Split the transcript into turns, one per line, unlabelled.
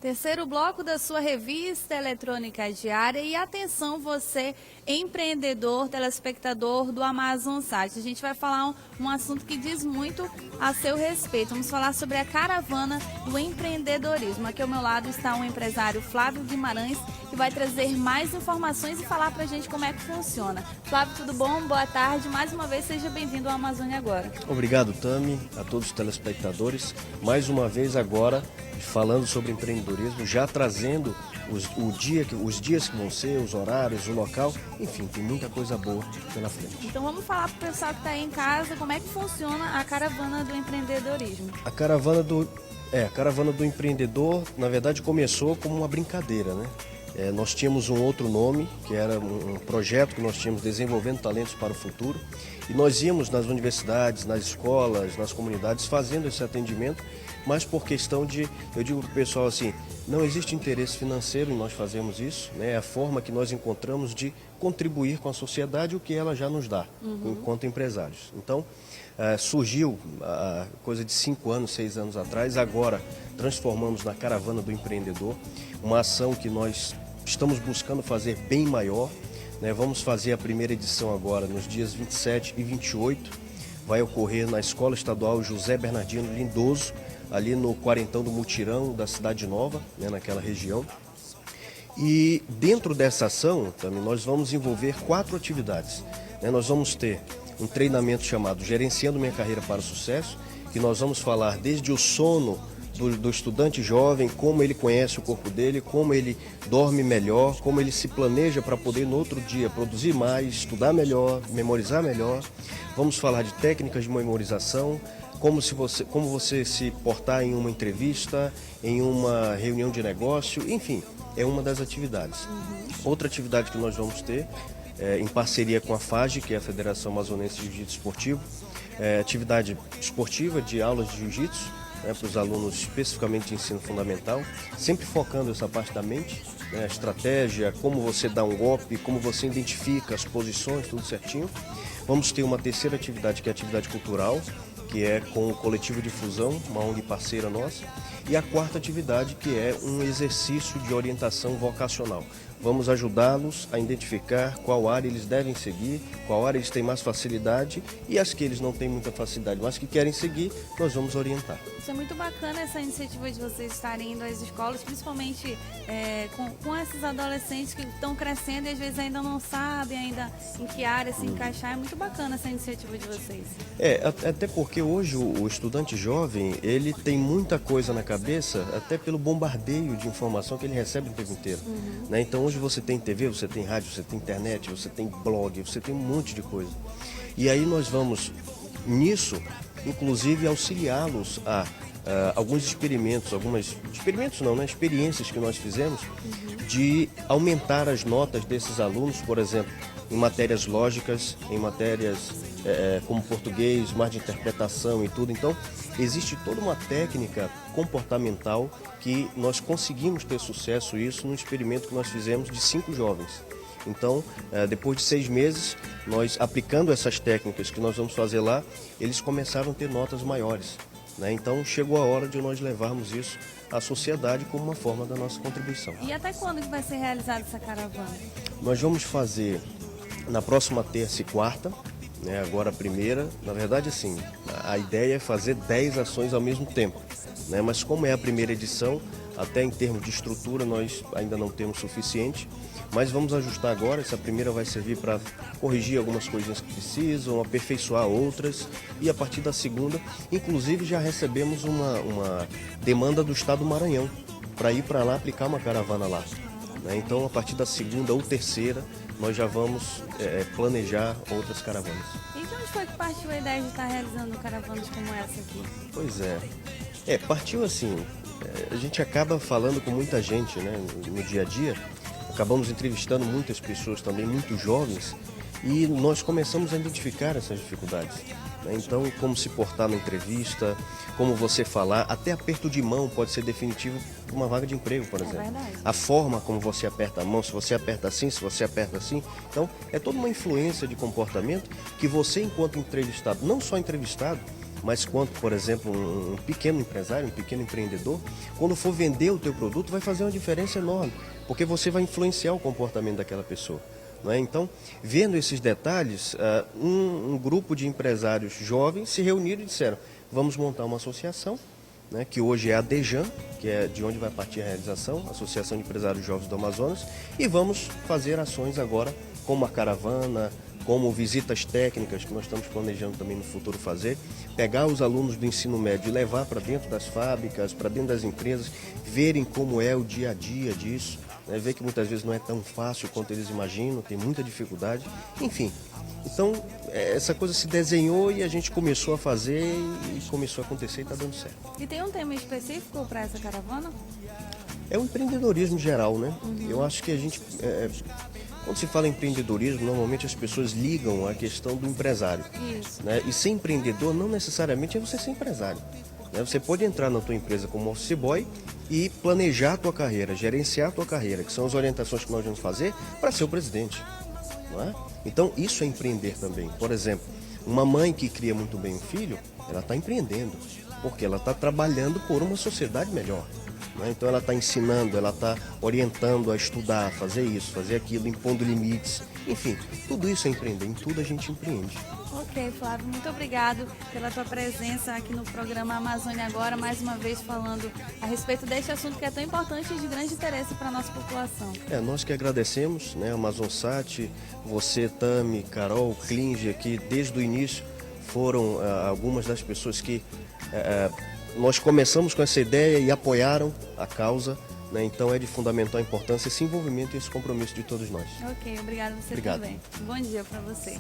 Terceiro bloco da sua revista eletrônica diária. E atenção, você, empreendedor, telespectador do Amazon Site. A gente vai falar um assunto que diz muito a seu respeito. Vamos falar sobre a caravana do empreendedorismo. Aqui ao meu lado está o empresário Flávio Guimarães, que vai trazer mais informações e falar pra gente como é que funciona. Flávio, tudo bom? Boa tarde. Mais uma vez, seja bem-vindo ao Amazônia Agora.
Obrigado, Tami, a todos os telespectadores. Mais uma vez agora, falando sobre empreendedorismo, já trazendo os dias que vão ser, os horários, o local, enfim, tem muita coisa boa pela frente.
Então vamos falar para o pessoal que está aí em casa como é que funciona a caravana do empreendedorismo.
A caravana do empreendedor, na verdade, começou como uma brincadeira, né? Nós tínhamos um outro nome, que era um projeto que nós tínhamos desenvolvendo talentos para o futuro, e nós íamos nas universidades, nas escolas, nas comunidades fazendo esse atendimento, mas por questão de, eu digo para o pessoal assim, não existe interesse financeiro em nós fazermos isso, né? É a forma que nós encontramos de contribuir com a sociedade o que ela já nos dá, enquanto empresários. Então, surgiu coisa de 5 anos, 6 anos atrás, agora transformamos na Caravana do Empreendedor, uma ação que nós estamos buscando fazer bem maior, né? Vamos fazer a primeira edição agora nos dias 27 e 28, vai ocorrer na Escola Estadual José Bernardino Lindoso, ali no Quarentão do Mutirão da Cidade Nova, né, naquela região. E dentro dessa ação, também, nós vamos envolver 4 atividades. Né? Nós vamos ter um treinamento chamado Gerenciando Minha Carreira para o Sucesso, que nós vamos falar desde o sono do estudante jovem, como ele conhece o corpo dele, como ele dorme melhor, como ele se planeja para poder no outro dia produzir mais, estudar melhor, memorizar melhor. Vamos falar de técnicas de memorização, como você se portar em uma entrevista, em uma reunião de negócio, enfim, é uma das atividades. Outra atividade que nós vamos ter, em parceria com a FAGE, que é a Federação Amazonense de Jiu-Jitsu Esportivo, atividade esportiva de aulas de jiu-jitsu, né, para os alunos especificamente de ensino fundamental, sempre focando essa parte da mente, né, a estratégia, como você dá um golpe, como você identifica as posições, tudo certinho. Vamos ter uma terceira atividade, que é a atividade cultural, que é com o Coletivo de Fusão, uma ONG parceira nossa. E a quarta atividade, que é um exercício de orientação vocacional. Vamos ajudá-los a identificar qual área eles devem seguir, qual área eles têm mais facilidade e as que eles não têm muita facilidade, mas que querem seguir, nós vamos orientar.
Isso é muito bacana, essa iniciativa de vocês estarem indo às escolas, principalmente com esses adolescentes que estão crescendo e às vezes ainda não sabem ainda em que área se encaixar. É muito bacana essa iniciativa de vocês.
Até porque hoje o estudante jovem, ele tem muita coisa na cabeça, até pelo bombardeio de informação que ele recebe o tempo inteiro. Né? Então hoje você tem TV, você tem rádio, você tem internet, você tem blog, você tem um monte de coisa. E aí nós vamos, nisso, inclusive auxiliá-los a alguns experiências que nós fizemos de aumentar as notas desses alunos, por exemplo, em matérias lógicas, em matérias como português, mais de interpretação e tudo. Então, existe toda uma técnica comportamental que nós conseguimos ter sucesso isso num experimento que nós fizemos de 5 jovens. Então, depois de 6 meses, nós aplicando essas técnicas que nós vamos fazer lá, eles começaram a ter notas maiores. Né? Então, chegou a hora de nós levarmos isso à sociedade como uma forma da nossa contribuição.
E até quando que vai ser realizada essa caravana?
Nós vamos fazer na próxima terça e quarta, né? Agora a primeira. Na verdade, assim, a ideia é fazer 10 ações ao mesmo tempo. Né? Mas como é a primeira edição, até em termos de estrutura nós ainda não temos suficiente, mas vamos ajustar agora. Essa primeira vai servir para corrigir algumas coisinhas que precisam, aperfeiçoar outras, e a partir da segunda, inclusive já recebemos uma demanda do estado do Maranhão para ir para lá aplicar uma caravana lá. Né? Então, a partir da segunda ou terceira, nós já vamos planejar outras caravanas.
E de onde foi que partiu a ideia de estar realizando caravanas como essa aqui?
Pois partiu assim, a gente acaba falando com muita gente, né, no dia a dia, acabamos entrevistando muitas pessoas também, muito jovens, e nós começamos a identificar essas dificuldades. Né? Então, como se portar na entrevista, como você falar, até aperto de mão pode ser definitivo para uma vaga de emprego, por exemplo.
Verdade.
A forma como você aperta a mão, se você aperta assim, se você aperta assim. Então, é toda uma influência de comportamento que você, enquanto entrevistado, não só entrevistado, mas quanto, por exemplo, um pequeno empresário, um pequeno empreendedor, quando for vender o teu produto, vai fazer uma diferença enorme, porque você vai influenciar o comportamento daquela pessoa. Não é? Então, vendo esses detalhes, um grupo de empresários jovens se reuniram e disseram, vamos montar uma associação, né, que hoje é a DEJAN, que é de onde vai partir a realização, Associação de Empresários Jovens do Amazonas, e vamos fazer ações agora como a caravana, como visitas técnicas, que nós estamos planejando também no futuro fazer, pegar os alunos do ensino médio e levar para dentro das fábricas, para dentro das empresas, verem como é o dia a dia disso, né, ver que muitas vezes não é tão fácil quanto eles imaginam, tem muita dificuldade, enfim. Então, essa coisa se desenhou e a gente começou a fazer e começou a acontecer e está dando certo.
E tem um tema específico para essa caravana?
É o empreendedorismo geral, né? Eu acho que a gente, quando se fala em empreendedorismo, normalmente as pessoas ligam a questão do empresário.
Isso.
Né? E ser empreendedor não necessariamente é você ser empresário. Né? Você pode entrar na tua empresa como office boy e planejar a tua carreira, gerenciar a tua carreira, que são as orientações que nós vamos fazer para ser o presidente. Não é? Então, isso é empreender também. Por exemplo, uma mãe que cria muito bem um filho, ela está empreendendo, porque ela está trabalhando por uma sociedade melhor. Não é? Então, ela está ensinando, ela está orientando a estudar, a fazer isso, fazer aquilo, impondo limites. Enfim, tudo isso é empreender, em tudo a gente empreende.
Ok, Flávio, muito obrigado pela tua presença aqui no programa Amazônia Agora, mais uma vez falando a respeito deste assunto que é tão importante e de grande interesse para a nossa população.
Nós que agradecemos, né, Amazonsat, você, Tami, Carol, Klinge, que desde o início foram algumas das pessoas que nós começamos com essa ideia e apoiaram a causa, né, então é de fundamental importância esse envolvimento e esse compromisso de todos nós.
Ok, obrigado você
Obrigado.
também. Bom dia para você.